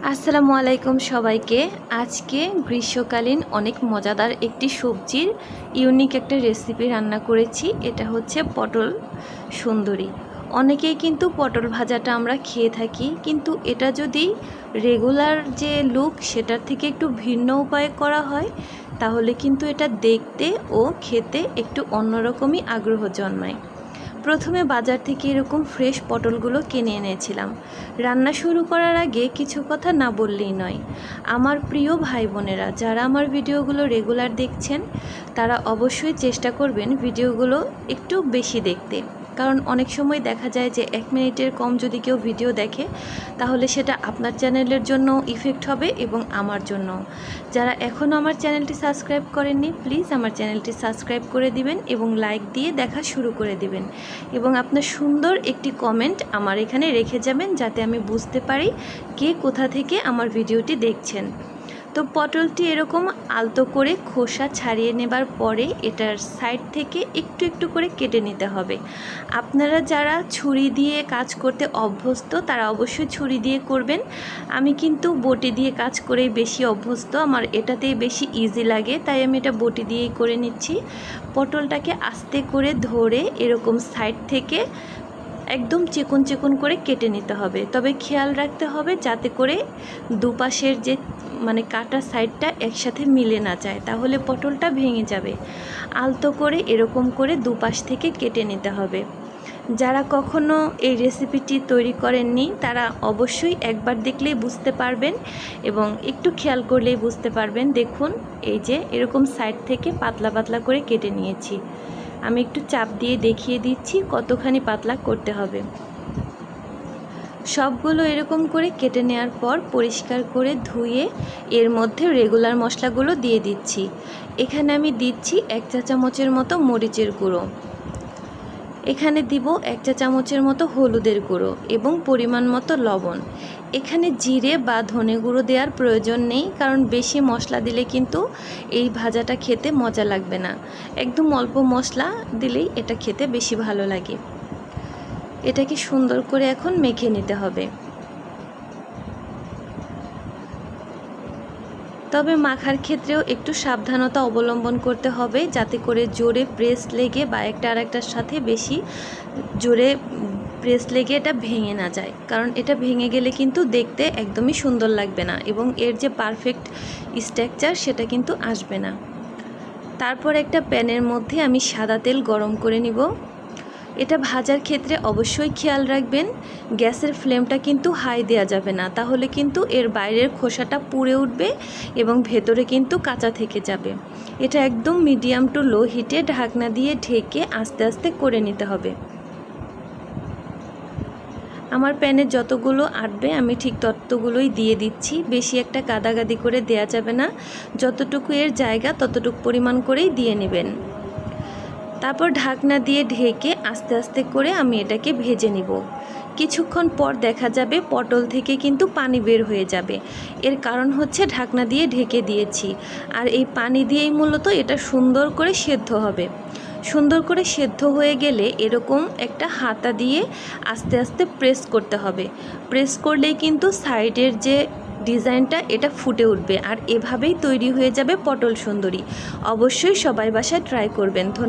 আসসালামু আলাইকুম সবাইকে। আজকে গ্রীষ্মকালীন অনেক মজাদার একটি সবজির ইউনিক একটা রেসিপি রান্না করেছি। এটা হচ্ছে পটল সুন্দরী। অনেকেই কিন্তু পটল ভাজাটা আমরা খেয়ে থাকি, কিন্তু এটা যদি রেগুলার যে লুক সেটার থেকে একটু ভিন্ন উপায়ে করা হয় তাহলে কিন্তু এটা দেখতে ও খেতে একটু অন্যরকমই আগ্রহ জন্মায়। প্রথমে বাজার থেকে এরকম ফ্রেশ পটলগুলো কিনে এনেছিলাম। রান্না শুরু করার আগে কিছু কথা না বললেই নয়। আমার প্রিয় ভাই বোনেরা যারা আমার ভিডিওগুলো রেগুলার দেখছেন তারা অবশ্যই চেষ্টা করবেন ভিডিওগুলো একটু বেশি দেখতে, কারণ অনেক সময় দেখা যায় যে 1 মিনিটের কম যদি কেউ ভিডিও দেখে তাহলে সেটা আপনার চ্যানেলের জন্য ইফেক্ট হবে এবং আমার জন্য। যারা এখনও আমার চ্যানেলটি সাবস্ক্রাইব করেননি প্লিজ আমার চ্যানেলটি সাবস্ক্রাইব করে দিবেন এবং লাইক দিয়ে দেখা শুরু করে দিবেন এবং আপনার সুন্দর একটি কমেন্ট আমার এখানে রেখে যাবেন যাতে আমি বুঝতে পারি কে কোথা থেকে আমার ভিডিওটি দেখছেন। তো পটলটি এরকম আলতো করে খোসা ছাড়িয়ে নেবার পরে এটার সাইড থেকে একটু একটু করে কেটে নিতে হবে। আপনারা যারা ছুরি দিয়ে কাজ করতে অভ্যস্ত তারা অবশ্যই ছুরি দিয়ে করবেন। আমি কিন্তু বটি দিয়ে কাজ করে বেশি অভ্যস্ত, আমার এটাতেই বেশি ইজি লাগে, তাই আমি এটা বটি দিয়েই করে নিচ্ছি। পটলটাকে আস্তে করে ধরে এরকম সাইড থেকে একদম চিকন চিকন করে কেটে নিতে হবে, তবে খেয়াল রাখতে হবে যাতে করে দুপাশের যে কাটা সাইডটা একসাথে মিলে না যায়, তাহলে পটলটা ভেঙে যাবে। আলতো করে এরকম করে দুপাশ থেকে কেটে নিতে হবে। যারা কখনো এই রেসিপিটি তৈরি করেননি তারা অবশ্যই একবার দেখলেই বুঝতে পারবেন এবং একটু খেয়াল করলেই বুঝতে পারবেন। দেখুন, এই যে এরকম সাইড থেকে পাতলা পাতলা করে কেটে নিয়েছি। আমি একটু চাপ দিয়ে দেখিয়ে দিচ্ছি কতখানি পাতলা করতে হবে। সবগুলো এরকম করে কেটে নেওয়ার পর পরিষ্কার করে ধুয়ে এর মধ্যে রেগুলার মশলাগুলো দিয়ে দিচ্ছি। এখানে আমি দিচ্ছি 1 চা চামচের মতো মরিচের গুঁড়ো, এখানে দিব 1 চা চামচের মতো হলুদের গুঁড়ো এবং পরিমাণ মতো লবণ। এখানে জিরে বা ধনে গুঁড়ো দেওয়ার প্রয়োজন নেই, কারণ বেশি মশলা দিলে কিন্তু এই ভাজাটা খেতে মজা লাগবে না। একদম অল্প মশলা দিলেই এটা খেতে বেশি ভালো লাগে। এটাকে সুন্দর করে এখন মেখে নিতে হবে। তবে মাখার ক্ষেত্রেও একটু সাবধানতা অবলম্বন করতে হবে যাতে করে জোরে প্রেস লেগে বা একটা আরেকটার সাথে বেশি জোরে প্রেস লেগে এটা ভেঙে না যায়, কারণ এটা ভেঙে গেলে কিন্তু দেখতে একদমই সুন্দর লাগবে না এবং এর যে পারফেক্ট স্ট্রাকচার সেটা কিন্তু আসবে না। তারপর একটা প্যানের মধ্যে আমি সাদা তেল গরম করে নিব। এটা ভাজার ক্ষেত্রে অবশ্যই খেয়াল রাখবেন গ্যাসের ফ্লেমটা কিন্তু হাই দেওয়া যাবে না, তাহলে কিন্তু এর বাইরের খোসাটা পুড়ে উঠবে এবং ভেতরে কিন্তু কাঁচা থেকে যাবে। এটা একদম মিডিয়াম টু লো হিটে ঢাকনা দিয়ে ঢেকে আস্তে আস্তে করে নিতে হবে। আমার প্যানে যতগুলো আটবে আমি ঠিক ততগুলোই দিয়ে দিচ্ছি, বেশি একটা গাদাগাদি করে দেয়া যাবে না, যতটুকু এর জায়গা ততটুকু পরিমাণ করেই দিয়ে নেবেন। তারপর ঢাকনা দিয়ে ঢেকে আস্তে আস্তে করে আমি এটাকে ভেজে নিব। কিছুক্ষণ পর দেখা যাবে পটল থেকে কিন্তু পানি বের হয়ে যাবে, এর কারণ হচ্ছে ঢাকনা দিয়ে ঢেকে দিয়েছি আর এই পানি দিয়েই মূলত এটা সুন্দর করে সেদ্ধ হবে। সুন্দর করে সেদ্ধ হয়ে গেলে এরকম একটা হাতা দিয়ে আস্তে আস্তে প্রেস করতে হবে। প্রেস করলেই কিন্তু সাইডের যে ডিজাইনটা এটা ফুটে উঠবে আর এভাবেই তৈরি হয়ে যাবে পটল সুন্দরী। অবশ্যই সবাই বাসায় ট্রাই করবেন।